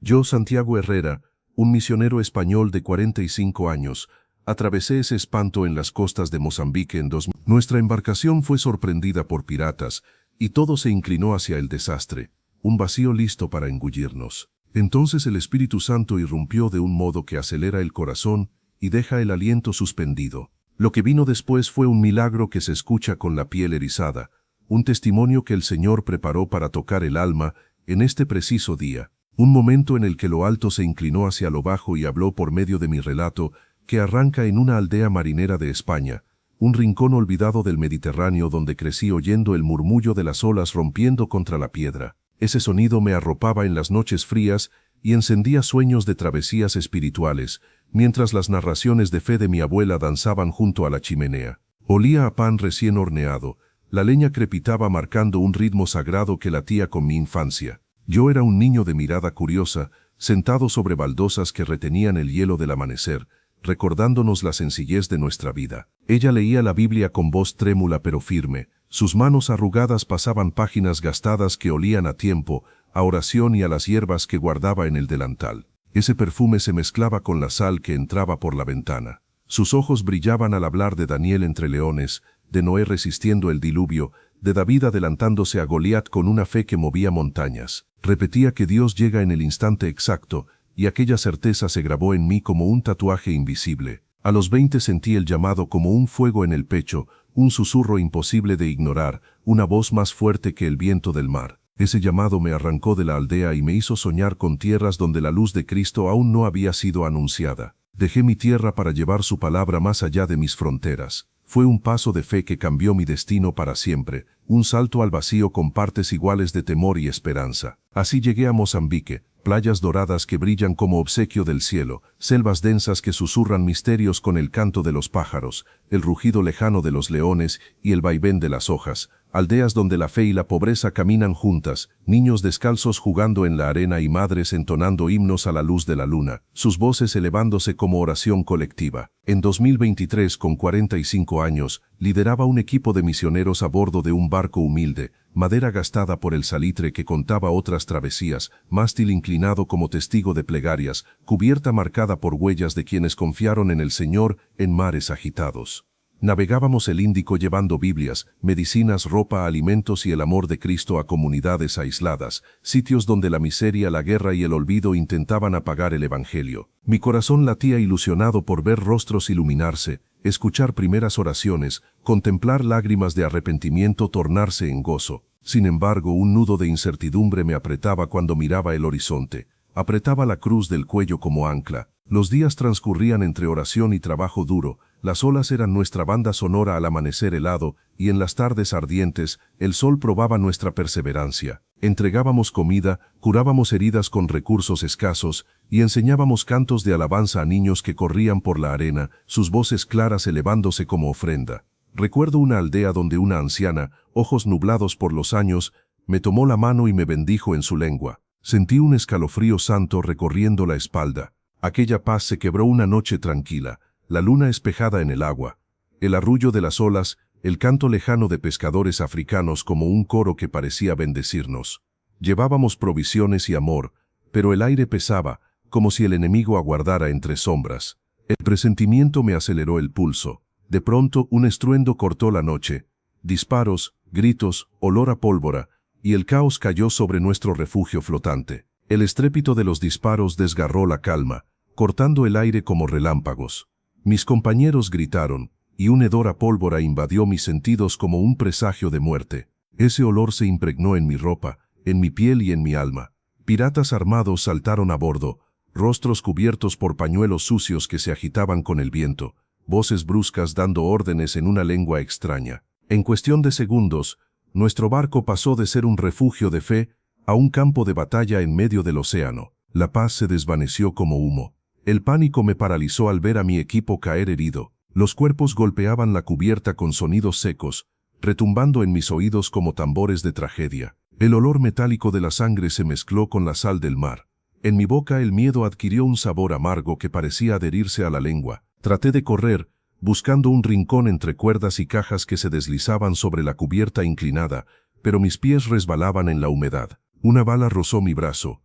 Yo, Santiago Herrera, un misionero español de 45 años, atravesé ese espanto en las costas de Mozambique en 2000. Nuestra embarcación fue sorprendida por piratas y todo se inclinó hacia el desastre, un vacío listo para engullirnos. Entonces el Espíritu Santo irrumpió de un modo que acelera el corazón y deja el aliento suspendido. Lo que vino después fue un milagro que se escucha con la piel erizada, un testimonio que el Señor preparó para tocar el alma en este preciso día. Un momento en el que lo alto se inclinó hacia lo bajo y habló por medio de mi relato, que arranca en una aldea marinera de España, un rincón olvidado del Mediterráneo donde crecí oyendo el murmullo de las olas rompiendo contra la piedra. Ese sonido me arropaba en las noches frías y encendía sueños de travesías espirituales, mientras las narraciones de fe de mi abuela danzaban junto a la chimenea. Olía a pan recién horneado, la leña crepitaba marcando un ritmo sagrado que latía con mi infancia. Yo era un niño de mirada curiosa, sentado sobre baldosas que retenían el hielo del amanecer, recordándonos la sencillez de nuestra vida. Ella leía la Biblia con voz trémula pero firme. Sus manos arrugadas pasaban páginas gastadas que olían a tiempo, a oración y a las hierbas que guardaba en el delantal. Ese perfume se mezclaba con la sal que entraba por la ventana. Sus ojos brillaban al hablar de Daniel entre leones, de Noé resistiendo el diluvio, de David adelantándose a Goliat con una fe que movía montañas. Repetía que Dios llega en el instante exacto, y aquella certeza se grabó en mí como un tatuaje invisible. A los 20 sentí el llamado como un fuego en el pecho, un susurro imposible de ignorar, una voz más fuerte que el viento del mar. Ese llamado me arrancó de la aldea y me hizo soñar con tierras donde la luz de Cristo aún no había sido anunciada. Dejé mi tierra para llevar su palabra más allá de mis fronteras. Fue un paso de fe que cambió mi destino para siempre, un salto al vacío con partes iguales de temor y esperanza. Así llegué a Mozambique, playas doradas que brillan como obsequio del cielo, selvas densas que susurran misterios con el canto de los pájaros, el rugido lejano de los leones y el vaivén de las hojas, aldeas donde la fe y la pobreza caminan juntas, niños descalzos jugando en la arena y madres entonando himnos a la luz de la luna, sus voces elevándose como oración colectiva. En 2023, con 45 años, lideraba un equipo de misioneros a bordo de un barco humilde, madera gastada por el salitre que contaba otras travesías, mástil inclinado como testigo de plegarias, cubierta marcada por huellas de quienes confiaron en el Señor en mares agitados. Navegábamos el Índico llevando Biblias, medicinas, ropa, alimentos y el amor de Cristo a comunidades aisladas, sitios donde la miseria, la guerra y el olvido intentaban apagar el Evangelio. Mi corazón latía ilusionado por ver rostros iluminarse, escuchar primeras oraciones, contemplar lágrimas de arrepentimiento tornarse en gozo. Sin embargo, un nudo de incertidumbre me apretaba cuando miraba el horizonte. Apretaba la cruz del cuello como ancla. Los días transcurrían entre oración y trabajo duro, las olas eran nuestra banda sonora al amanecer helado, y en las tardes ardientes, el sol probaba nuestra perseverancia. Entregábamos comida, curábamos heridas con recursos escasos, y enseñábamos cantos de alabanza a niños que corrían por la arena, sus voces claras elevándose como ofrenda. Recuerdo una aldea donde una anciana, ojos nublados por los años, me tomó la mano y me bendijo en su lengua. Sentí un escalofrío santo recorriendo la espalda. Aquella paz se quebró una noche tranquila, la luna espejada en el agua, el arrullo de las olas, el canto lejano de pescadores africanos como un coro que parecía bendecirnos. Llevábamos provisiones y amor, pero el aire pesaba, como si el enemigo aguardara entre sombras. El presentimiento me aceleró el pulso. De pronto un estruendo cortó la noche. Disparos, gritos, olor a pólvora, y el caos cayó sobre nuestro refugio flotante. El estrépito de los disparos desgarró la calma, cortando el aire como relámpagos. Mis compañeros gritaron, y un hedor a pólvora invadió mis sentidos como un presagio de muerte. Ese olor se impregnó en mi ropa, en mi piel y en mi alma. Piratas armados saltaron a bordo, rostros cubiertos por pañuelos sucios que se agitaban con el viento, voces bruscas dando órdenes en una lengua extraña. En cuestión de segundos, nuestro barco pasó de ser un refugio de fe a un campo de batalla en medio del océano. La paz se desvaneció como humo. El pánico me paralizó al ver a mi equipo caer herido. Los cuerpos golpeaban la cubierta con sonidos secos, retumbando en mis oídos como tambores de tragedia. El olor metálico de la sangre se mezcló con la sal del mar. En mi boca el miedo adquirió un sabor amargo que parecía adherirse a la lengua. Traté de correr, buscando un rincón entre cuerdas y cajas que se deslizaban sobre la cubierta inclinada, pero mis pies resbalaban en la humedad. Una bala rozó mi brazo.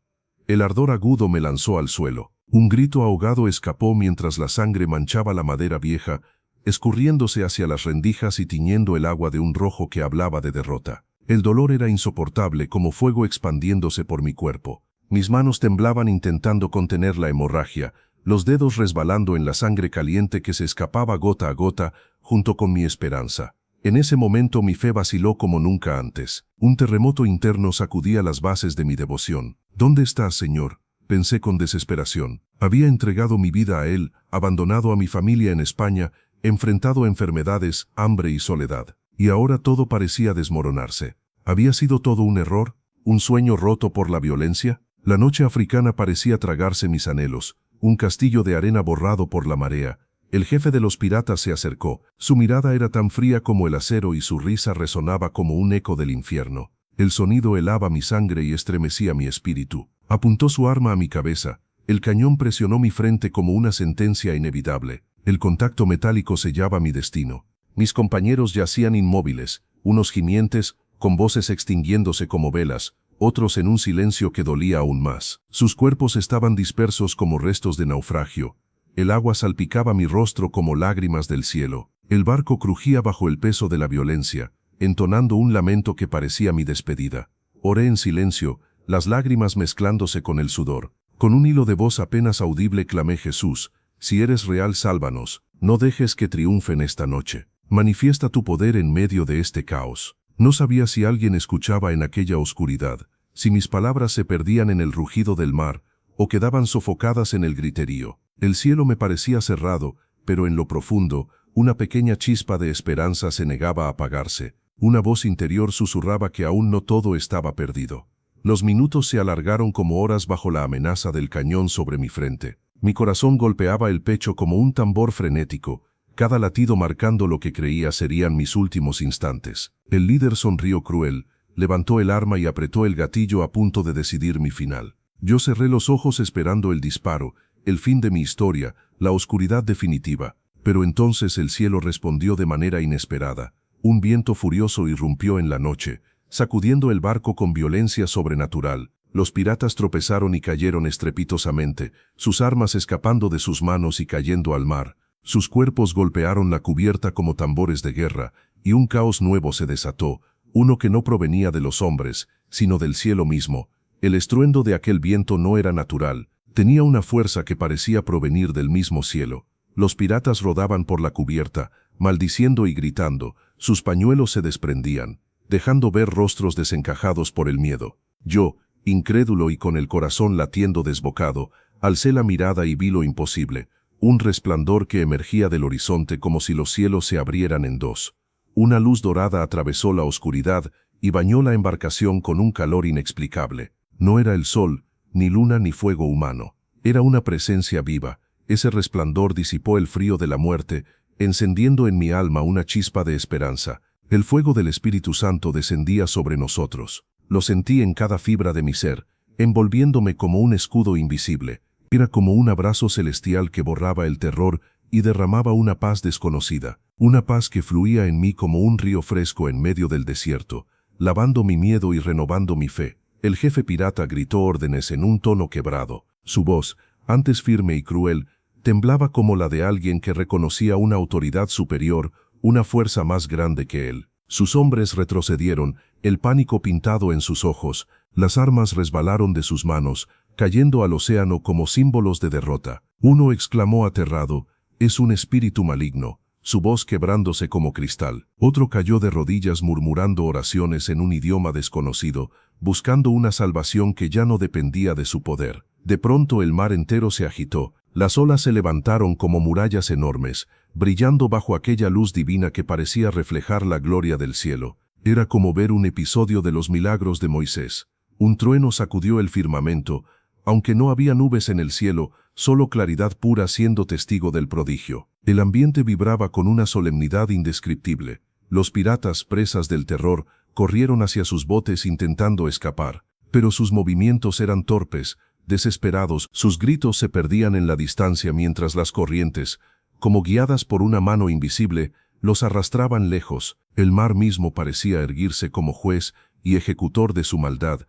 El ardor agudo me lanzó al suelo. Un grito ahogado escapó mientras la sangre manchaba la madera vieja, escurriéndose hacia las rendijas y tiñendo el agua de un rojo que hablaba de derrota. El dolor era insoportable como fuego expandiéndose por mi cuerpo. Mis manos temblaban intentando contener la hemorragia, los dedos resbalando en la sangre caliente que se escapaba gota a gota junto con mi esperanza. En ese momento mi fe vaciló como nunca antes. Un terremoto interno sacudía las bases de mi devoción. ¿Dónde estás, Señor?, pensé con desesperación. Había entregado mi vida a Él, abandonado a mi familia en España, enfrentado a enfermedades, hambre y soledad. Y ahora todo parecía desmoronarse. ¿Había sido todo un error? ¿Un sueño roto por la violencia? La noche africana parecía tragarse mis anhelos, un castillo de arena borrado por la marea. El jefe de los piratas se acercó. Su mirada era tan fría como el acero y su risa resonaba como un eco del infierno. El sonido helaba mi sangre y estremecía mi espíritu. Apuntó su arma a mi cabeza. El cañón presionó mi frente como una sentencia inevitable. El contacto metálico sellaba mi destino. Mis compañeros yacían inmóviles, unos gimientes, con voces extinguiéndose como velas, otros en un silencio que dolía aún más. Sus cuerpos estaban dispersos como restos de naufragio. El agua salpicaba mi rostro como lágrimas del cielo. El barco crujía bajo el peso de la violencia, entonando un lamento que parecía mi despedida. Oré en silencio, las lágrimas mezclándose con el sudor. Con un hilo de voz apenas audible clamé: Jesús, si eres real, sálvanos. No dejes que triunfen esta noche. Manifiesta tu poder en medio de este caos. No sabía si alguien escuchaba en aquella oscuridad, si mis palabras se perdían en el rugido del mar, o quedaban sofocadas en el griterío. El cielo me parecía cerrado, pero en lo profundo, una pequeña chispa de esperanza se negaba a apagarse. Una voz interior susurraba que aún no todo estaba perdido. Los minutos se alargaron como horas bajo la amenaza del cañón sobre mi frente. Mi corazón golpeaba el pecho como un tambor frenético, cada latido marcando lo que creía serían mis últimos instantes. El líder sonrió cruel, levantó el arma y apretó el gatillo a punto de decidir mi final. Yo cerré los ojos esperando el disparo, el fin de mi historia, la oscuridad definitiva. Pero entonces el cielo respondió de manera inesperada. Un viento furioso irrumpió en la noche, sacudiendo el barco con violencia sobrenatural. Los piratas tropezaron y cayeron estrepitosamente, sus armas escapando de sus manos y cayendo al mar. Sus cuerpos golpearon la cubierta como tambores de guerra, y un caos nuevo se desató, uno que no provenía de los hombres, sino del cielo mismo. El estruendo de aquel viento no era natural, tenía una fuerza que parecía provenir del mismo cielo. Los piratas rodaban por la cubierta, maldiciendo y gritando, sus pañuelos se desprendían, dejando ver rostros desencajados por el miedo. Yo, incrédulo y con el corazón latiendo desbocado, alcé la mirada y vi lo imposible, un resplandor que emergía del horizonte como si los cielos se abrieran en dos. Una luz dorada atravesó la oscuridad y bañó la embarcación con un calor inexplicable. No era el sol, ni luna ni fuego humano. Era una presencia viva. Ese resplandor disipó el frío de la muerte, encendiendo en mi alma una chispa de esperanza. El fuego del Espíritu Santo descendía sobre nosotros. Lo sentí en cada fibra de mi ser, envolviéndome como un escudo invisible. Era como un abrazo celestial que borraba el terror y derramaba una paz desconocida, una paz que fluía en mí como un río fresco en medio del desierto, lavando mi miedo y renovando mi fe. El jefe pirata gritó órdenes en un tono quebrado. Su voz, antes firme y cruel, temblaba como la de alguien que reconocía una autoridad superior, una fuerza más grande que él. Sus hombres retrocedieron, el pánico pintado en sus ojos, las armas resbalaron de sus manos, cayendo al océano como símbolos de derrota. Uno exclamó aterrado: «Es un espíritu maligno», su voz quebrándose como cristal. Otro cayó de rodillas murmurando oraciones en un idioma desconocido, buscando una salvación que ya no dependía de su poder. De pronto el mar entero se agitó, las olas se levantaron como murallas enormes, brillando bajo aquella luz divina que parecía reflejar la gloria del cielo. Era como ver un episodio de los milagros de Moisés. Un trueno sacudió el firmamento, aunque no había nubes en el cielo, solo claridad pura siendo testigo del prodigio. El ambiente vibraba con una solemnidad indescriptible. Los piratas, presas del terror, corrieron hacia sus botes intentando escapar. Pero sus movimientos eran torpes, desesperados, sus gritos se perdían en la distancia mientras las corrientes, como guiadas por una mano invisible, los arrastraban lejos. El mar mismo parecía erguirse como juez y ejecutor de su maldad,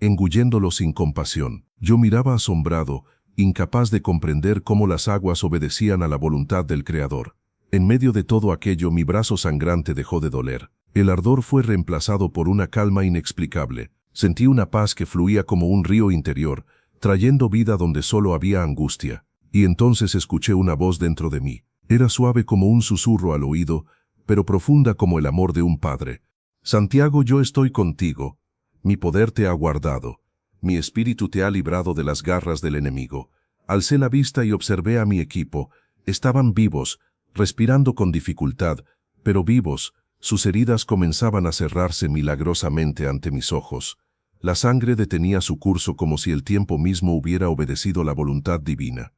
engulléndolo sin compasión. Yo miraba asombrado, incapaz de comprender cómo las aguas obedecían a la voluntad del Creador. En medio de todo aquello, mi brazo sangrante dejó de doler. El ardor fue reemplazado por una calma inexplicable. Sentí una paz que fluía como un río interior, trayendo vida donde solo había angustia. Y entonces escuché una voz dentro de mí. Era suave como un susurro al oído, pero profunda como el amor de un padre. Santiago, yo estoy contigo. Mi poder te ha guardado. Mi espíritu te ha librado de las garras del enemigo. Alcé la vista y observé a mi equipo. Estaban vivos, respirando con dificultad, pero vivos. Sus heridas comenzaban a cerrarse milagrosamente ante mis ojos. La sangre detenía su curso como si el tiempo mismo hubiera obedecido la voluntad divina.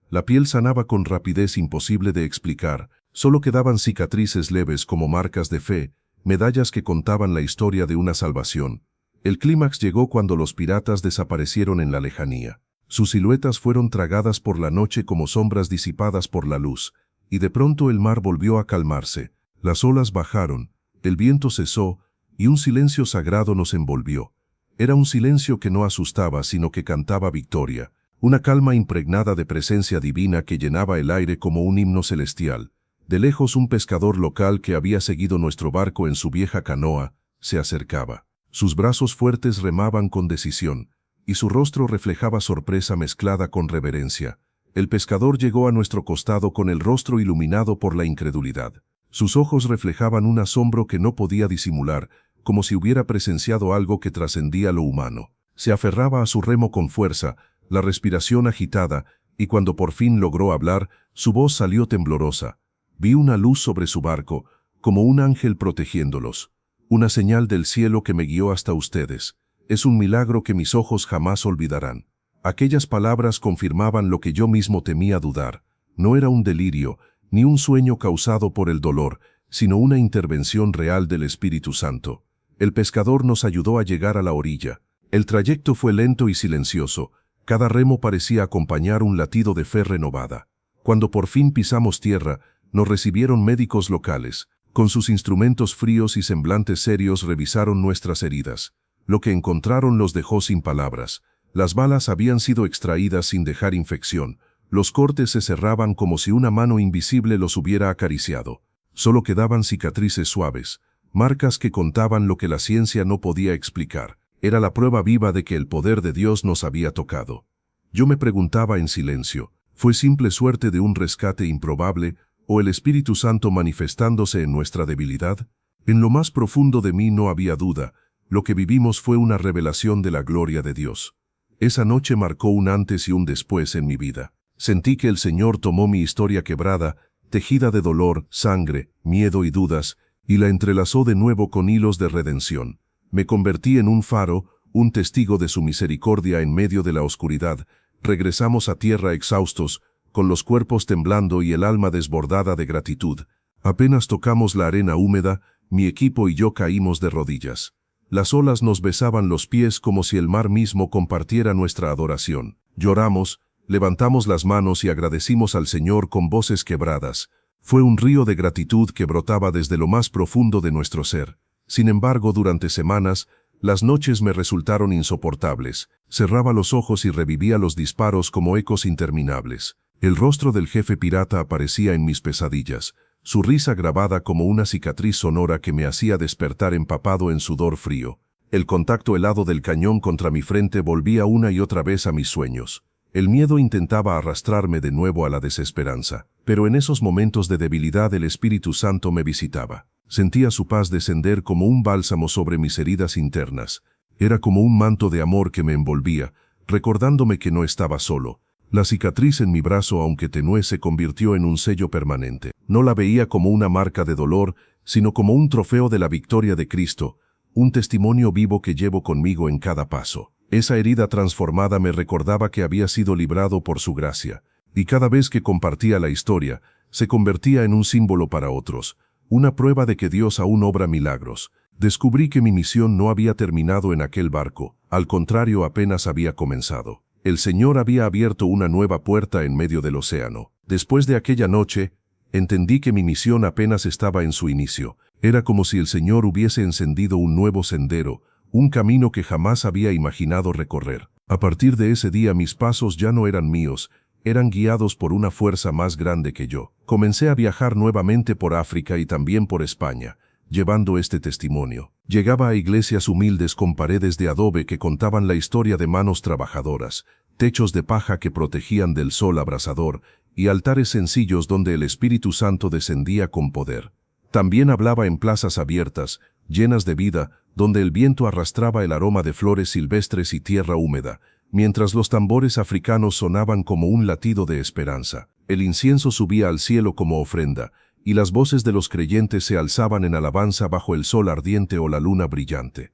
La piel sanaba con rapidez imposible de explicar. Solo quedaban cicatrices leves como marcas de fe, medallas que contaban la historia de una salvación. El clímax llegó cuando los piratas desaparecieron en la lejanía. Sus siluetas fueron tragadas por la noche como sombras disipadas por la luz, y de pronto el mar volvió a calmarse. Las olas bajaron, el viento cesó, y un silencio sagrado nos envolvió. Era un silencio que no asustaba, sino que cantaba victoria. Una calma impregnada de presencia divina que llenaba el aire como un himno celestial. De lejos un pescador local que había seguido nuestro barco en su vieja canoa, se acercaba. Sus brazos fuertes remaban con decisión, y su rostro reflejaba sorpresa mezclada con reverencia. El pescador llegó a nuestro costado con el rostro iluminado por la incredulidad. Sus ojos reflejaban un asombro que no podía disimular, como si hubiera presenciado algo que trascendía lo humano. Se aferraba a su remo con fuerza, la respiración agitada, y cuando por fin logró hablar, su voz salió temblorosa. Vi una luz sobre su barco, como un ángel protegiéndolos. Una señal del cielo que me guió hasta ustedes. Es un milagro que mis ojos jamás olvidarán. Aquellas palabras confirmaban lo que yo mismo temía dudar. No era un delirio, ni un sueño causado por el dolor, sino una intervención real del Espíritu Santo. El pescador nos ayudó a llegar a la orilla. El trayecto fue lento y silencioso. Cada remo parecía acompañar un latido de fe renovada. Cuando por fin pisamos tierra, nos recibieron médicos locales. Con sus instrumentos fríos y semblantes serios revisaron nuestras heridas. Lo que encontraron los dejó sin palabras. Las balas habían sido extraídas sin dejar infección. Los cortes se cerraban como si una mano invisible los hubiera acariciado. Solo quedaban cicatrices suaves, marcas que contaban lo que la ciencia no podía explicar. Era la prueba viva de que el poder de Dios nos había tocado. Yo me preguntaba en silencio, ¿fue simple suerte de un rescate improbable o el Espíritu Santo manifestándose en nuestra debilidad? En lo más profundo de mí no había duda. Lo que vivimos fue una revelación de la gloria de Dios. Esa noche marcó un antes y un después en mi vida. Sentí que el Señor tomó mi historia quebrada, tejida de dolor, sangre, miedo y dudas, y la entrelazó de nuevo con hilos de redención. Me convertí en un faro, un testigo de su misericordia en medio de la oscuridad. Regresamos a tierra exhaustos, con los cuerpos temblando y el alma desbordada de gratitud. Apenas tocamos la arena húmeda, mi equipo y yo caímos de rodillas. Las olas nos besaban los pies como si el mar mismo compartiera nuestra adoración. Lloramos, levantamos las manos y agradecimos al Señor con voces quebradas. Fue un río de gratitud que brotaba desde lo más profundo de nuestro ser. Sin embargo, durante semanas, las noches me resultaron insoportables. Cerraba los ojos y revivía los disparos como ecos interminables. El rostro del jefe pirata aparecía en mis pesadillas, su risa grabada como una cicatriz sonora que me hacía despertar empapado en sudor frío. El contacto helado del cañón contra mi frente volvía una y otra vez a mis sueños. El miedo intentaba arrastrarme de nuevo a la desesperanza, pero en esos momentos de debilidad el Espíritu Santo me visitaba. Sentía su paz descender como un bálsamo sobre mis heridas internas. Era como un manto de amor que me envolvía, recordándome que no estaba solo. La cicatriz en mi brazo, aunque tenue, se convirtió en un sello permanente. No la veía como una marca de dolor, sino como un trofeo de la victoria de Cristo, un testimonio vivo que llevo conmigo en cada paso. Esa herida transformada me recordaba que había sido librado por su gracia, y cada vez que compartía la historia, se convertía en un símbolo para otros, una prueba de que Dios aún obra milagros. Descubrí que mi misión no había terminado en aquel barco, al contrario, apenas había comenzado. El Señor había abierto una nueva puerta en medio del océano. Después de aquella noche, entendí que mi misión apenas estaba en su inicio. Era como si el Señor hubiese encendido un nuevo sendero, un camino que jamás había imaginado recorrer. A partir de ese día mis pasos ya no eran míos, eran guiados por una fuerza más grande que yo. Comencé a viajar nuevamente por África y también por España, llevando este testimonio. Llegaba a iglesias humildes con paredes de adobe que contaban la historia de manos trabajadoras, techos de paja que protegían del sol abrasador y altares sencillos donde el Espíritu Santo descendía con poder. También hablaba en plazas abiertas, llenas de vida, donde el viento arrastraba el aroma de flores silvestres y tierra húmeda, mientras los tambores africanos sonaban como un latido de esperanza. El incienso subía al cielo como ofrenda, y las voces de los creyentes se alzaban en alabanza bajo el sol ardiente o la luna brillante.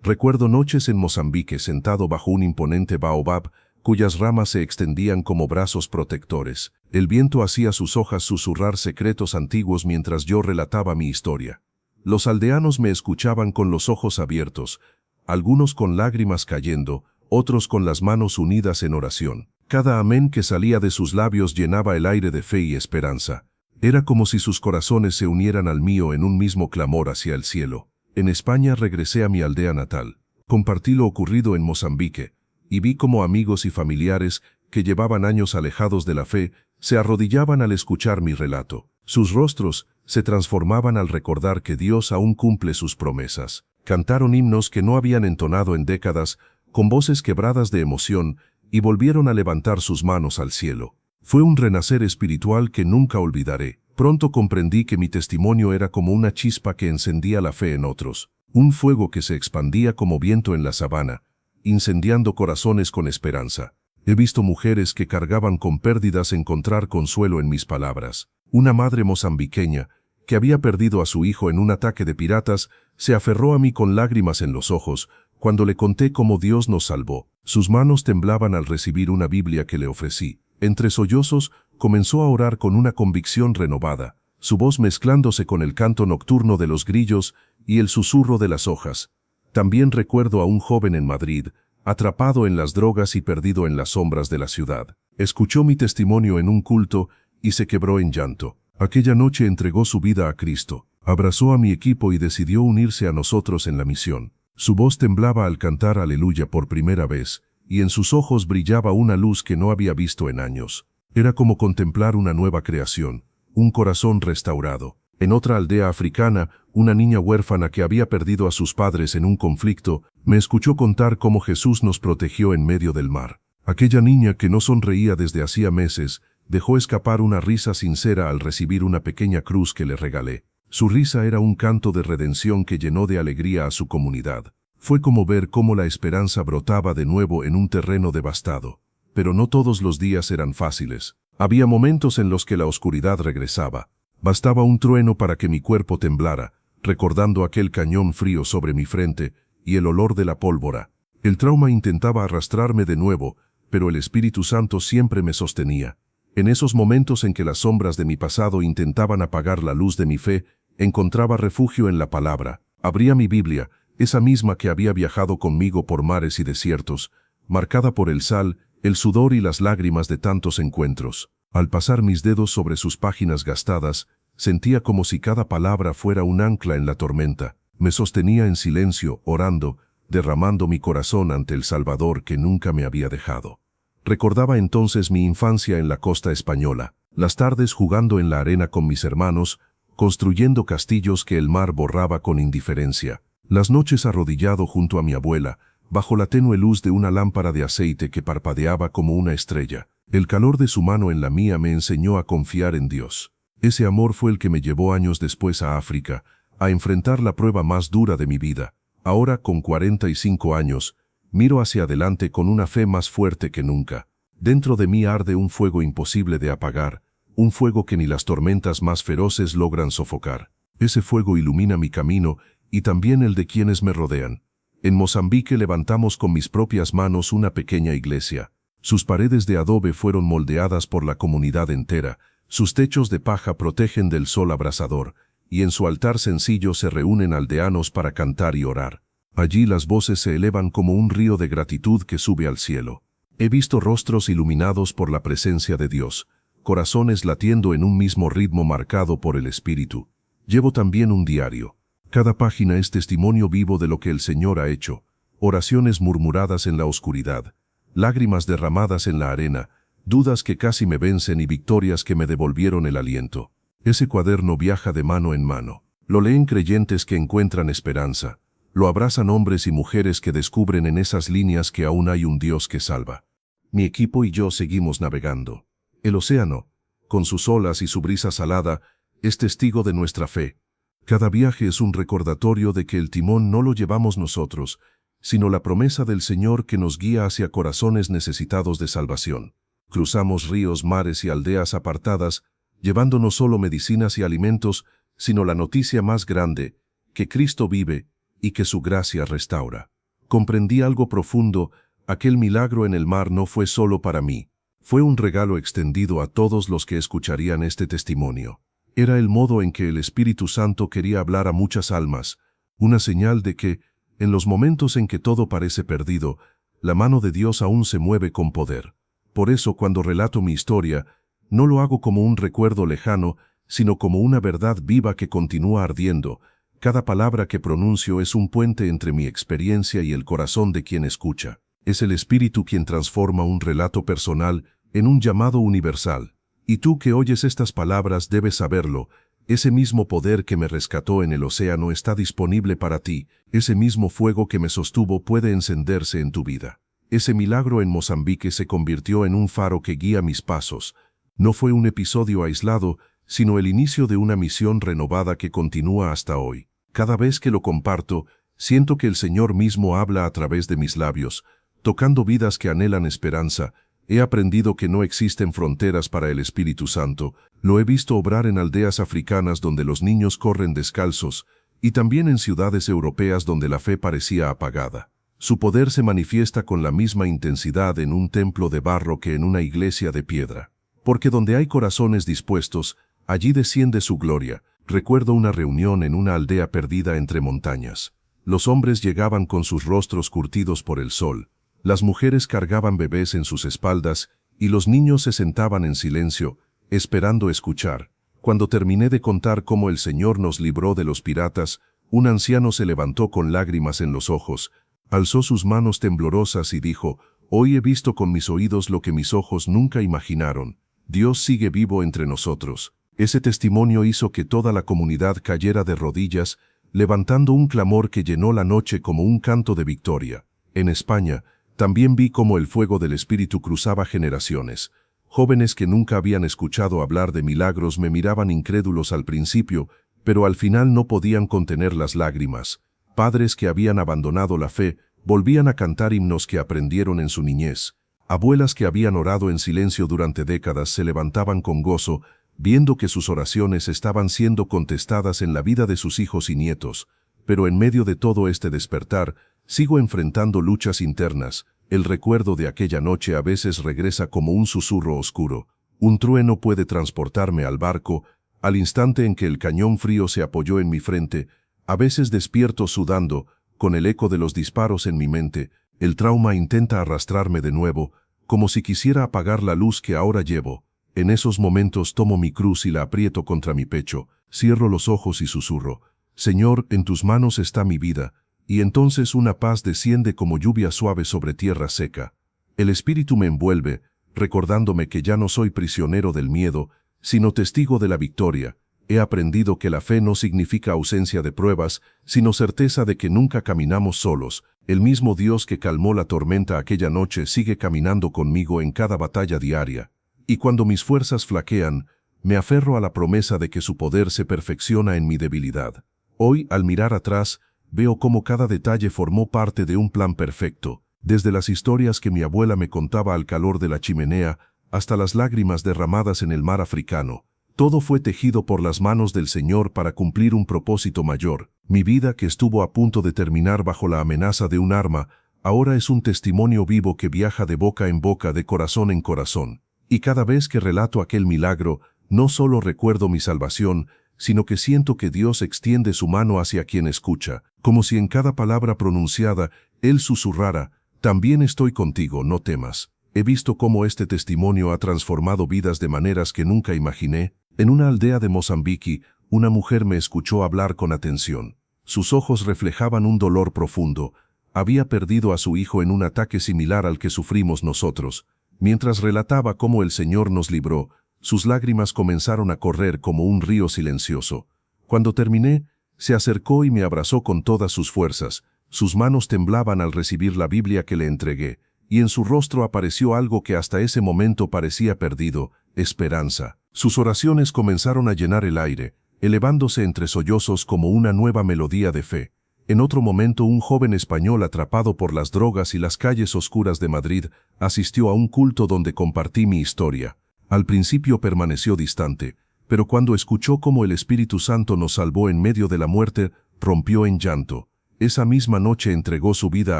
Recuerdo noches en Mozambique sentado bajo un imponente baobab, cuyas ramas se extendían como brazos protectores. El viento hacía sus hojas susurrar secretos antiguos mientras yo relataba mi historia. Los aldeanos me escuchaban con los ojos abiertos, algunos con lágrimas cayendo, otros con las manos unidas en oración. Cada amén que salía de sus labios llenaba el aire de fe y esperanza. Era como si sus corazones se unieran al mío en un mismo clamor hacia el cielo. En España regresé a mi aldea natal. Compartí lo ocurrido en Mozambique, y vi cómo amigos y familiares, que llevaban años alejados de la fe, se arrodillaban al escuchar mi relato. Sus rostros se transformaban al recordar que Dios aún cumple sus promesas. Cantaron himnos que no habían entonado en décadas, con voces quebradas de emoción, y volvieron a levantar sus manos al cielo. Fue un renacer espiritual que nunca olvidaré. Pronto comprendí que mi testimonio era como una chispa que encendía la fe en otros, un fuego que se expandía como viento en la sabana, incendiando corazones con esperanza. He visto mujeres que cargaban con pérdidas encontrar consuelo en mis palabras. Una madre mozambiqueña, que había perdido a su hijo en un ataque de piratas, se aferró a mí con lágrimas en los ojos, cuando le conté cómo Dios nos salvó. Sus manos temblaban al recibir una Biblia que le ofrecí. Entre sollozos, comenzó a orar con una convicción renovada, su voz mezclándose con el canto nocturno de los grillos y el susurro de las hojas. También recuerdo a un joven en Madrid, atrapado en las drogas y perdido en las sombras de la ciudad. Escuchó mi testimonio en un culto y se quebró en llanto. Aquella noche entregó su vida a Cristo, abrazó a mi equipo y decidió unirse a nosotros en la misión. Su voz temblaba al cantar Aleluya por primera vez, y en sus ojos brillaba una luz que no había visto en años. Era como contemplar una nueva creación, un corazón restaurado. En otra aldea africana, una niña huérfana que había perdido a sus padres en un conflicto, me escuchó contar cómo Jesús nos protegió en medio del mar. Aquella niña que no sonreía desde hacía meses, dejó escapar una risa sincera al recibir una pequeña cruz que le regalé. Su risa era un canto de redención que llenó de alegría a su comunidad. Fue como ver cómo la esperanza brotaba de nuevo en un terreno devastado. Pero no todos los días eran fáciles. Había momentos en los que la oscuridad regresaba. Bastaba un trueno para que mi cuerpo temblara, recordando aquel cañón frío sobre mi frente y el olor de la pólvora. El trauma intentaba arrastrarme de nuevo, pero el Espíritu Santo siempre me sostenía. En esos momentos en que las sombras de mi pasado intentaban apagar la luz de mi fe, encontraba refugio en la palabra. Abría mi Biblia, esa misma que había viajado conmigo por mares y desiertos, marcada por el sal, el sudor y las lágrimas de tantos encuentros. Al pasar mis dedos sobre sus páginas gastadas, sentía como si cada palabra fuera un ancla en la tormenta. Me sostenía en silencio, orando, derramando mi corazón ante el Salvador que nunca me había dejado. Recordaba entonces mi infancia en la costa española, las tardes jugando en la arena con mis hermanos, construyendo castillos que el mar borraba con indiferencia, las noches arrodillado junto a mi abuela, bajo la tenue luz de una lámpara de aceite que parpadeaba como una estrella. El calor de su mano en la mía me enseñó a confiar en Dios. Ese amor fue el que me llevó años después a África, a enfrentar la prueba más dura de mi vida. Ahora, con 45 años, miro hacia adelante con una fe más fuerte que nunca. Dentro de mí arde un fuego imposible de apagar, un fuego que ni las tormentas más feroces logran sofocar. Ese fuego ilumina mi camino y también el de quienes me rodean. En Mozambique levantamos con mis propias manos una pequeña iglesia. Sus paredes de adobe fueron moldeadas por la comunidad entera, sus techos de paja protegen del sol abrasador, y en su altar sencillo se reúnen aldeanos para cantar y orar. Allí las voces se elevan como un río de gratitud que sube al cielo. He visto rostros iluminados por la presencia de Dios, corazones latiendo en un mismo ritmo marcado por el Espíritu. Llevo también un diario. Cada página es testimonio vivo de lo que el Señor ha hecho, oraciones murmuradas en la oscuridad, lágrimas derramadas en la arena, dudas que casi me vencen y victorias que me devolvieron el aliento. Ese cuaderno viaja de mano en mano. Lo leen creyentes que encuentran esperanza. Lo abrazan hombres y mujeres que descubren en esas líneas que aún hay un Dios que salva. Mi equipo y yo seguimos navegando. El océano, con sus olas y su brisa salada, es testigo de nuestra fe. Cada viaje es un recordatorio de que el timón no lo llevamos nosotros, sino la promesa del Señor que nos guía hacia corazones necesitados de salvación. Cruzamos ríos, mares y aldeas apartadas, llevando no solo medicinas y alimentos, sino la noticia más grande, que Cristo vive y que su gracia restaura. Comprendí algo profundo: aquel milagro en el mar no fue solo para mí, fue un regalo extendido a todos los que escucharían este testimonio. Era el modo en que el Espíritu Santo quería hablar a muchas almas, una señal de que, en los momentos en que todo parece perdido, la mano de Dios aún se mueve con poder. Por eso, cuando relato mi historia, no lo hago como un recuerdo lejano, sino como una verdad viva que continúa ardiendo. Cada palabra que pronuncio es un puente entre mi experiencia y el corazón de quien escucha. Es el Espíritu quien transforma un relato personal en un llamado universal. Y tú que oyes estas palabras debes saberlo: ese mismo poder que me rescató en el océano está disponible para ti. Ese mismo fuego que me sostuvo puede encenderse en tu vida. Ese milagro en Mozambique se convirtió en un faro que guía mis pasos. No fue un episodio aislado, sino el inicio de una misión renovada que continúa hasta hoy. Cada vez que lo comparto, siento que el Señor mismo habla a través de mis labios, tocando vidas que anhelan esperanza. He aprendido que no existen fronteras para el Espíritu Santo. Lo he visto obrar en aldeas africanas donde los niños corren descalzos, y también en ciudades europeas donde la fe parecía apagada. Su poder se manifiesta con la misma intensidad en un templo de barro que en una iglesia de piedra. Porque donde hay corazones dispuestos, allí desciende su gloria. Recuerdo una reunión en una aldea perdida entre montañas. Los hombres llegaban con sus rostros curtidos por el sol. Las mujeres cargaban bebés en sus espaldas y los niños se sentaban en silencio, esperando escuchar. Cuando terminé de contar cómo el Señor nos libró de los piratas, un anciano se levantó con lágrimas en los ojos, alzó sus manos temblorosas y dijo: «Hoy he visto con mis oídos lo que mis ojos nunca imaginaron. Dios sigue vivo entre nosotros». Ese testimonio hizo que toda la comunidad cayera de rodillas, levantando un clamor que llenó la noche como un canto de victoria. En España, también vi cómo el fuego del Espíritu cruzaba generaciones. Jóvenes que nunca habían escuchado hablar de milagros me miraban incrédulos al principio, pero al final no podían contener las lágrimas. Padres que habían abandonado la fe volvían a cantar himnos que aprendieron en su niñez. Abuelas que habían orado en silencio durante décadas se levantaban con gozo, viendo que sus oraciones estaban siendo contestadas en la vida de sus hijos y nietos. Pero en medio de todo este despertar, sigo enfrentando luchas internas. El recuerdo de aquella noche a veces regresa como un susurro oscuro. Un trueno puede transportarme al barco, al instante en que el cañón frío se apoyó en mi frente. A veces despierto sudando, con el eco de los disparos en mi mente. El trauma intenta arrastrarme de nuevo, como si quisiera apagar la luz que ahora llevo. En esos momentos tomo mi cruz y la aprieto contra mi pecho, cierro los ojos y susurro: «Señor, en tus manos está mi vida». Y entonces una paz desciende como lluvia suave sobre tierra seca. El Espíritu me envuelve, recordándome que ya no soy prisionero del miedo, sino testigo de la victoria. He aprendido que la fe no significa ausencia de pruebas, sino certeza de que nunca caminamos solos. El mismo Dios que calmó la tormenta aquella noche sigue caminando conmigo en cada batalla diaria. Y cuando mis fuerzas flaquean, me aferro a la promesa de que su poder se perfecciona en mi debilidad. Hoy, al mirar atrás, veo cómo cada detalle formó parte de un plan perfecto, desde las historias que mi abuela me contaba al calor de la chimenea, hasta las lágrimas derramadas en el mar africano. Todo fue tejido por las manos del Señor para cumplir un propósito mayor. Mi vida, que estuvo a punto de terminar bajo la amenaza de un arma, ahora es un testimonio vivo que viaja de boca en boca, de corazón en corazón. Y cada vez que relato aquel milagro, no solo recuerdo mi salvación, sino que siento que Dios extiende su mano hacia quien escucha, como si en cada palabra pronunciada, Él susurrara: «También estoy contigo, no temas». He visto cómo este testimonio ha transformado vidas de maneras que nunca imaginé. En una aldea de Mozambique, una mujer me escuchó hablar con atención. Sus ojos reflejaban un dolor profundo. Había perdido a su hijo en un ataque similar al que sufrimos nosotros. Mientras relataba cómo el Señor nos libró, sus lágrimas comenzaron a correr como un río silencioso. Cuando terminé, se acercó y me abrazó con todas sus fuerzas. Sus manos temblaban al recibir la Biblia que le entregué, y en su rostro apareció algo que hasta ese momento parecía perdido: esperanza. Sus oraciones comenzaron a llenar el aire, elevándose entre sollozos como una nueva melodía de fe. En otro momento, un joven español atrapado por las drogas y las calles oscuras de Madrid asistió a un culto donde compartí mi historia. Al principio permaneció distante, pero cuando escuchó cómo el Espíritu Santo nos salvó en medio de la muerte, rompió en llanto. Esa misma noche entregó su vida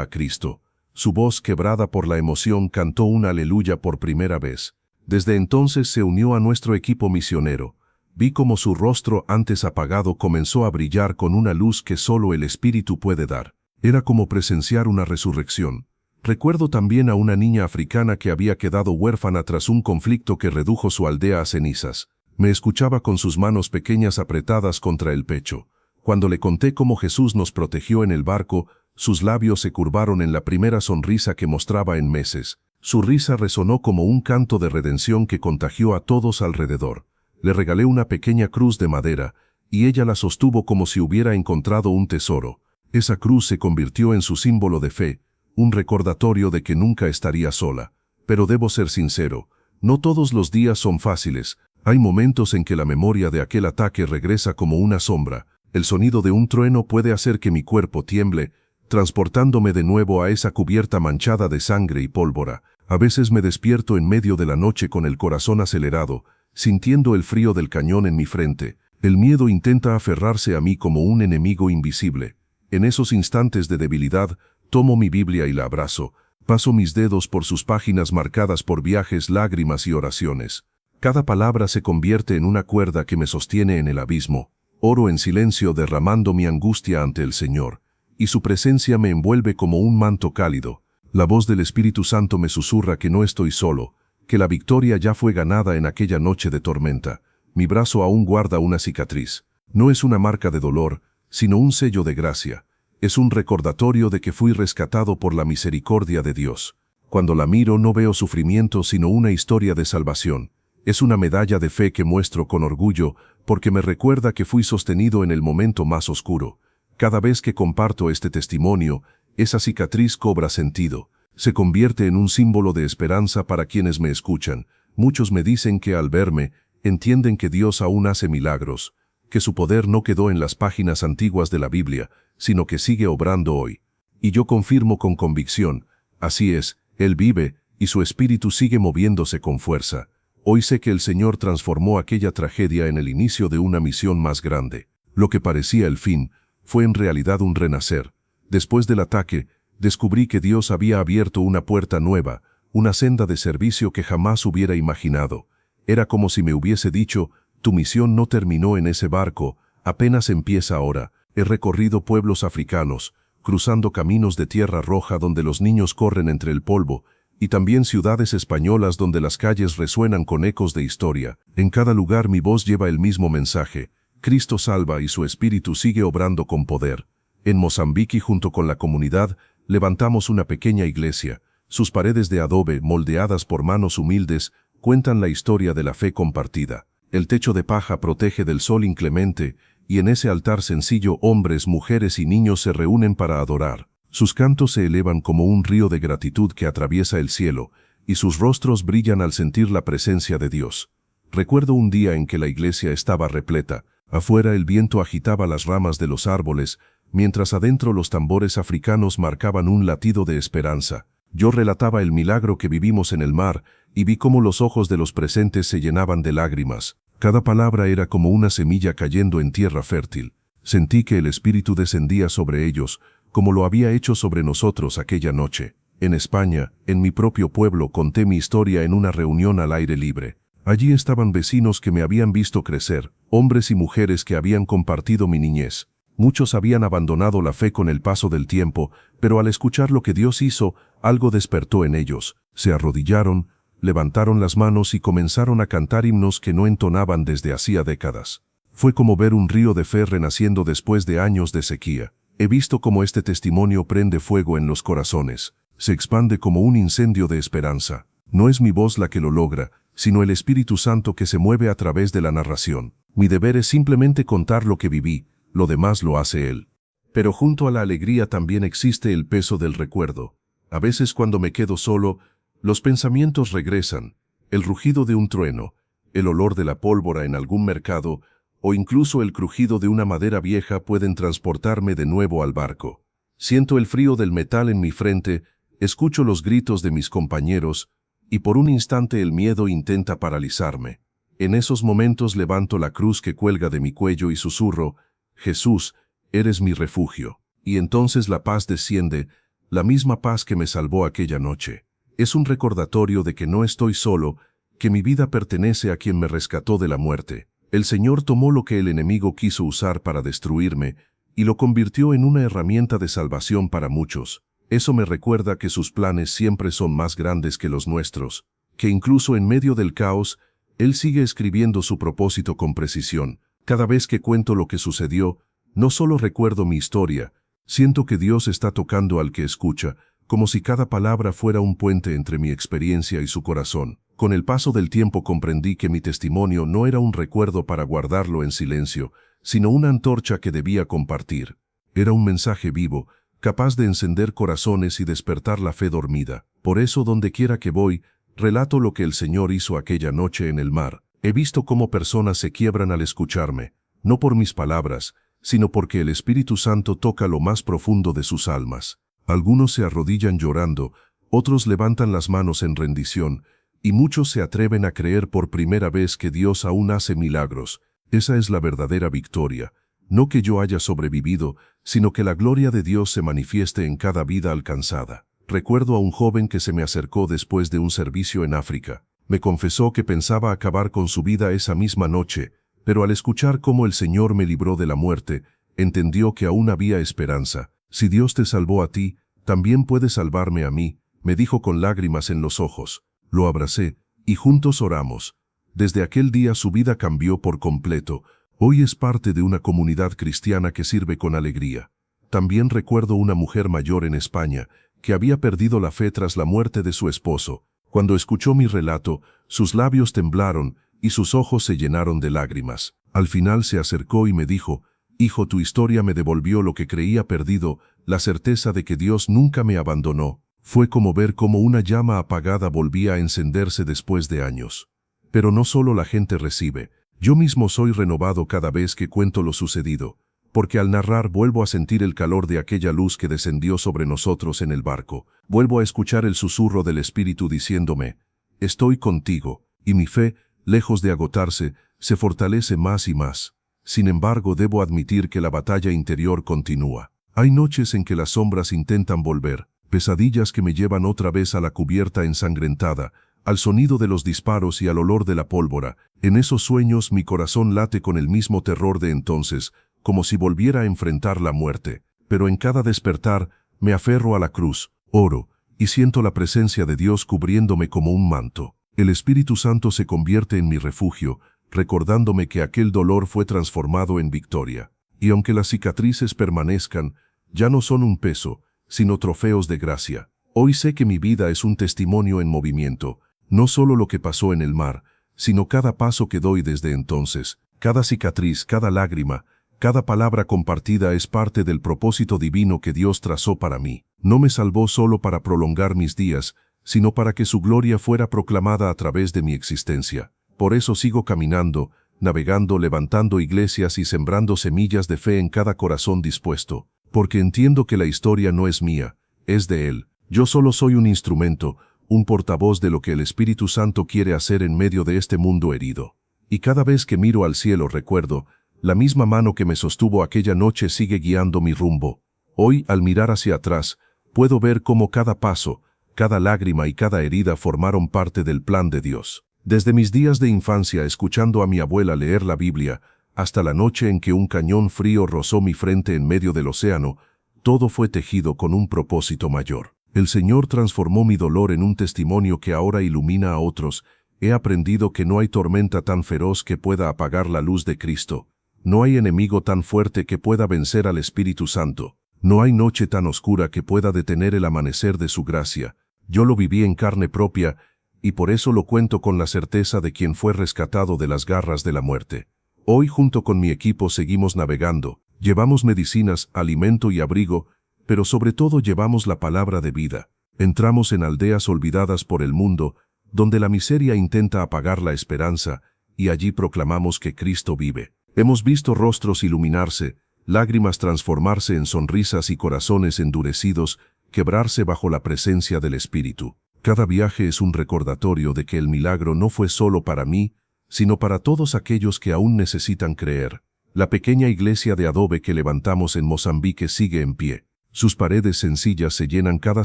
a Cristo. Su voz, quebrada por la emoción, cantó un aleluya por primera vez. Desde entonces se unió a nuestro equipo misionero. Vi cómo su rostro, antes apagado, comenzó a brillar con una luz que solo el Espíritu puede dar. Era como presenciar una resurrección. Recuerdo también a una niña africana que había quedado huérfana tras un conflicto que redujo su aldea a cenizas. Me escuchaba con sus manos pequeñas apretadas contra el pecho. Cuando le conté cómo Jesús nos protegió en el barco, sus labios se curvaron en la primera sonrisa que mostraba en meses. Su risa resonó como un canto de redención que contagió a todos alrededor. Le regalé una pequeña cruz de madera, y ella la sostuvo como si hubiera encontrado un tesoro. Esa cruz se convirtió en su símbolo de fe, un recordatorio de que nunca estaría sola. Pero debo ser sincero, no todos los días son fáciles. Hay momentos en que la memoria de aquel ataque regresa como una sombra. El sonido de un trueno puede hacer que mi cuerpo tiemble, transportándome de nuevo a esa cubierta manchada de sangre y pólvora. A veces me despierto en medio de la noche con el corazón acelerado, sintiendo el frío del cañón en mi frente. El miedo intenta aferrarse a mí como un enemigo invisible. En esos instantes de debilidad, tomo mi Biblia y la abrazo. Paso mis dedos por sus páginas marcadas por viajes, lágrimas y oraciones. Cada palabra se convierte en una cuerda que me sostiene en el abismo. Oro en silencio, derramando mi angustia ante el Señor, y su presencia me envuelve como un manto cálido. La voz del Espíritu Santo me susurra que no estoy solo, que la victoria ya fue ganada en aquella noche de tormenta. Mi brazo aún guarda una cicatriz. No es una marca de dolor, sino un sello de gracia. Es un recordatorio de que fui rescatado por la misericordia de Dios. Cuando la miro no veo sufrimiento, sino una historia de salvación. Es una medalla de fe que muestro con orgullo, porque me recuerda que fui sostenido en el momento más oscuro. Cada vez que comparto este testimonio, esa cicatriz cobra sentido. Se convierte en un símbolo de esperanza para quienes me escuchan. Muchos me dicen que al verme, entienden que Dios aún hace milagros, que su poder no quedó en las páginas antiguas de la Biblia, sino que sigue obrando hoy. Y yo confirmo con convicción, así es, Él vive, y su espíritu sigue moviéndose con fuerza. Hoy sé que el Señor transformó aquella tragedia en el inicio de una misión más grande. Lo que parecía el fin, fue en realidad un renacer. Después del ataque, descubrí que Dios había abierto una puerta nueva, una senda de servicio que jamás hubiera imaginado. Era como si me hubiese dicho, tu misión no terminó en ese barco, apenas empieza ahora. He recorrido pueblos africanos, cruzando caminos de tierra roja donde los niños corren entre el polvo, y también ciudades españolas donde las calles resuenan con ecos de historia. En cada lugar mi voz lleva el mismo mensaje: Cristo salva y su espíritu sigue obrando con poder. En Mozambique, junto con la comunidad, levantamos una pequeña iglesia. Sus paredes de adobe, moldeadas por manos humildes, cuentan la historia de la fe compartida. El techo de paja protege del sol inclemente, y en ese altar sencillo hombres, mujeres y niños se reúnen para adorar. Sus cantos se elevan como un río de gratitud que atraviesa el cielo, y sus rostros brillan al sentir la presencia de Dios. Recuerdo un día en que la iglesia estaba repleta. Afuera el viento agitaba las ramas de los árboles, mientras adentro los tambores africanos marcaban un latido de esperanza. Yo relataba el milagro que vivimos en el mar, y vi cómo los ojos de los presentes se llenaban de lágrimas. Cada palabra era como una semilla cayendo en tierra fértil. Sentí que el Espíritu descendía sobre ellos, como lo había hecho sobre nosotros aquella noche. En España, en mi propio pueblo, conté mi historia en una reunión al aire libre. Allí estaban vecinos que me habían visto crecer, hombres y mujeres que habían compartido mi niñez. Muchos habían abandonado la fe con el paso del tiempo, pero al escuchar lo que Dios hizo, algo despertó en ellos. Se arrodillaron, levantaron las manos y comenzaron a cantar himnos que no entonaban desde hacía décadas. Fue como ver un río de fe renaciendo después de años de sequía. He visto cómo este testimonio prende fuego en los corazones. Se expande como un incendio de esperanza. No es mi voz la que lo logra, sino el Espíritu Santo que se mueve a través de la narración. Mi deber es simplemente contar lo que viví, lo demás lo hace Él. Pero junto a la alegría también existe el peso del recuerdo. A veces cuando me quedo solo, los pensamientos regresan, el rugido de un trueno, el olor de la pólvora en algún mercado, o incluso el crujido de una madera vieja pueden transportarme de nuevo al barco. Siento el frío del metal en mi frente, escucho los gritos de mis compañeros, y por un instante el miedo intenta paralizarme. En esos momentos levanto la cruz que cuelga de mi cuello y susurro, Jesús, eres mi refugio. Y entonces la paz desciende, la misma paz que me salvó aquella noche. Es un recordatorio de que no estoy solo, que mi vida pertenece a quien me rescató de la muerte. El Señor tomó lo que el enemigo quiso usar para destruirme y lo convirtió en una herramienta de salvación para muchos. Eso me recuerda que sus planes siempre son más grandes que los nuestros, que incluso en medio del caos, Él sigue escribiendo su propósito con precisión. Cada vez que cuento lo que sucedió, no solo recuerdo mi historia, siento que Dios está tocando al que escucha, como si cada palabra fuera un puente entre mi experiencia y su corazón. Con el paso del tiempo comprendí que mi testimonio no era un recuerdo para guardarlo en silencio, sino una antorcha que debía compartir. Era un mensaje vivo, capaz de encender corazones y despertar la fe dormida. Por eso, donde quiera que voy, relato lo que el Señor hizo aquella noche en el mar. He visto cómo personas se quiebran al escucharme, no por mis palabras, sino porque el Espíritu Santo toca lo más profundo de sus almas. Algunos se arrodillan llorando, otros levantan las manos en rendición, y muchos se atreven a creer por primera vez que Dios aún hace milagros. Esa es la verdadera victoria. No que yo haya sobrevivido, sino que la gloria de Dios se manifieste en cada vida alcanzada. Recuerdo a un joven que se me acercó después de un servicio en África. Me confesó que pensaba acabar con su vida esa misma noche, pero al escuchar cómo el Señor me libró de la muerte, entendió que aún había esperanza. Si Dios te salvó a ti, también puede salvarme a mí, me dijo con lágrimas en los ojos. Lo abracé, y juntos oramos. Desde aquel día su vida cambió por completo. Hoy es parte de una comunidad cristiana que sirve con alegría. También recuerdo una mujer mayor en España, que había perdido la fe tras la muerte de su esposo. Cuando escuchó mi relato, sus labios temblaron y sus ojos se llenaron de lágrimas. Al final se acercó y me dijo, «Hijo, tu historia me devolvió lo que creía perdido, la certeza de que Dios nunca me abandonó». Fue como ver cómo una llama apagada volvía a encenderse después de años. Pero no solo la gente recibe, yo mismo soy renovado cada vez que cuento lo sucedido, porque al narrar vuelvo a sentir el calor de aquella luz que descendió sobre nosotros en el barco, vuelvo a escuchar el susurro del Espíritu diciéndome, «Estoy contigo», y mi fe, lejos de agotarse, se fortalece más y más. Sin embargo, debo admitir que la batalla interior continúa. Hay noches en que las sombras intentan volver, pesadillas que me llevan otra vez a la cubierta ensangrentada, al sonido de los disparos y al olor de la pólvora. En esos sueños mi corazón late con el mismo terror de entonces, como si volviera a enfrentar la muerte. Pero en cada despertar, me aferro a la cruz, oro, y siento la presencia de Dios cubriéndome como un manto. El Espíritu Santo se convierte en mi refugio, recordándome que aquel dolor fue transformado en victoria. Y aunque las cicatrices permanezcan, ya no son un peso, sino trofeos de gracia. Hoy sé que mi vida es un testimonio en movimiento, no solo lo que pasó en el mar, sino cada paso que doy desde entonces. Cada cicatriz, cada lágrima, cada palabra compartida es parte del propósito divino que Dios trazó para mí. No me salvó solo para prolongar mis días, sino para que su gloria fuera proclamada a través de mi existencia. Por eso sigo caminando, navegando, levantando iglesias y sembrando semillas de fe en cada corazón dispuesto. Porque entiendo que la historia no es mía, es de Él. Yo solo soy un instrumento, un portavoz de lo que el Espíritu Santo quiere hacer en medio de este mundo herido. Y cada vez que miro al cielo recuerdo, la misma mano que me sostuvo aquella noche sigue guiando mi rumbo. Hoy, al mirar hacia atrás, puedo ver cómo cada paso, cada lágrima y cada herida formaron parte del plan de Dios. Desde mis días de infancia escuchando a mi abuela leer la Biblia, hasta la noche en que un cañón frío rozó mi frente en medio del océano, todo fue tejido con un propósito mayor. El Señor transformó mi dolor en un testimonio que ahora ilumina a otros. He aprendido que no hay tormenta tan feroz que pueda apagar la luz de Cristo. No hay enemigo tan fuerte que pueda vencer al Espíritu Santo. No hay noche tan oscura que pueda detener el amanecer de su gracia. Yo lo viví en carne propia, y por eso lo cuento con la certeza de quien fue rescatado de las garras de la muerte. Hoy junto con mi equipo seguimos navegando. Llevamos medicinas, alimento y abrigo, pero sobre todo llevamos la palabra de vida. Entramos en aldeas olvidadas por el mundo, donde la miseria intenta apagar la esperanza, y allí proclamamos que Cristo vive. Hemos visto rostros iluminarse, lágrimas transformarse en sonrisas y corazones endurecidos quebrarse bajo la presencia del Espíritu. Cada viaje es un recordatorio de que el milagro no fue solo para mí, sino para todos aquellos que aún necesitan creer. La pequeña iglesia de adobe que levantamos en Mozambique sigue en pie. Sus paredes sencillas se llenan cada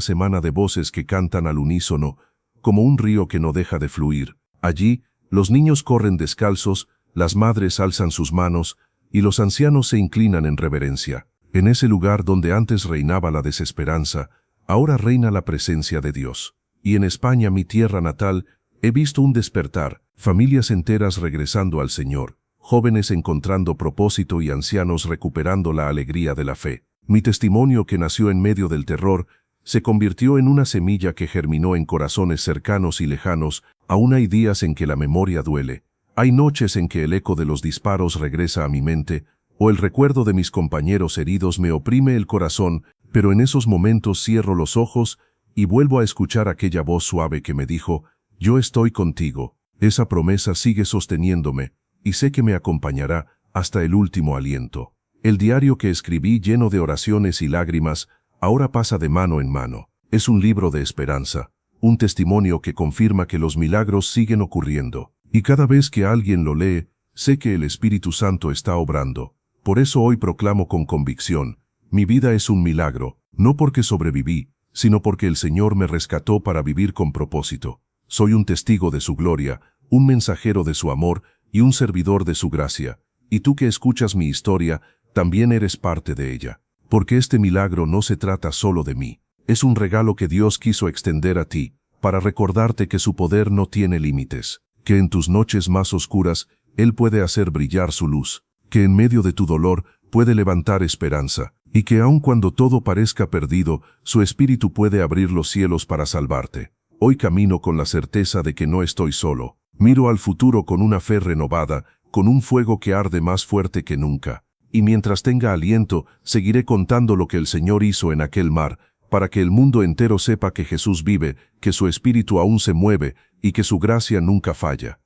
semana de voces que cantan al unísono, como un río que no deja de fluir. Allí, los niños corren descalzos, las madres alzan sus manos, y los ancianos se inclinan en reverencia. En ese lugar donde antes reinaba la desesperanza, ahora reina la presencia de Dios. Y en España, mi tierra natal, he visto un despertar, familias enteras regresando al Señor, jóvenes encontrando propósito y ancianos recuperando la alegría de la fe. Mi testimonio, que nació en medio del terror, se convirtió en una semilla que germinó en corazones cercanos y lejanos. Aún hay días en que la memoria duele. Hay noches en que el eco de los disparos regresa a mi mente, o el recuerdo de mis compañeros heridos me oprime el corazón, pero en esos momentos cierro los ojos y vuelvo a escuchar aquella voz suave que me dijo: «Yo estoy contigo». Esa promesa sigue sosteniéndome, y sé que me acompañará hasta el último aliento. El diario que escribí, lleno de oraciones y lágrimas, ahora pasa de mano en mano. Es un libro de esperanza, un testimonio que confirma que los milagros siguen ocurriendo. Y cada vez que alguien lo lee, sé que el Espíritu Santo está obrando. Por eso hoy proclamo con convicción: mi vida es un milagro, no porque sobreviví, sino porque el Señor me rescató para vivir con propósito. Soy un testigo de su gloria, un mensajero de su amor y un servidor de su gracia. Y tú que escuchas mi historia, también eres parte de ella. Porque este milagro no se trata solo de mí. Es un regalo que Dios quiso extender a ti, para recordarte que su poder no tiene límites, que en tus noches más oscuras, Él puede hacer brillar su luz, que en medio de tu dolor puede levantar esperanza, y que aun cuando todo parezca perdido, su Espíritu puede abrir los cielos para salvarte. Hoy camino con la certeza de que no estoy solo. Miro al futuro con una fe renovada, con un fuego que arde más fuerte que nunca. Y mientras tenga aliento, seguiré contando lo que el Señor hizo en aquel mar, para que el mundo entero sepa que Jesús vive, que su Espíritu aún se mueve, y que su gracia nunca falla.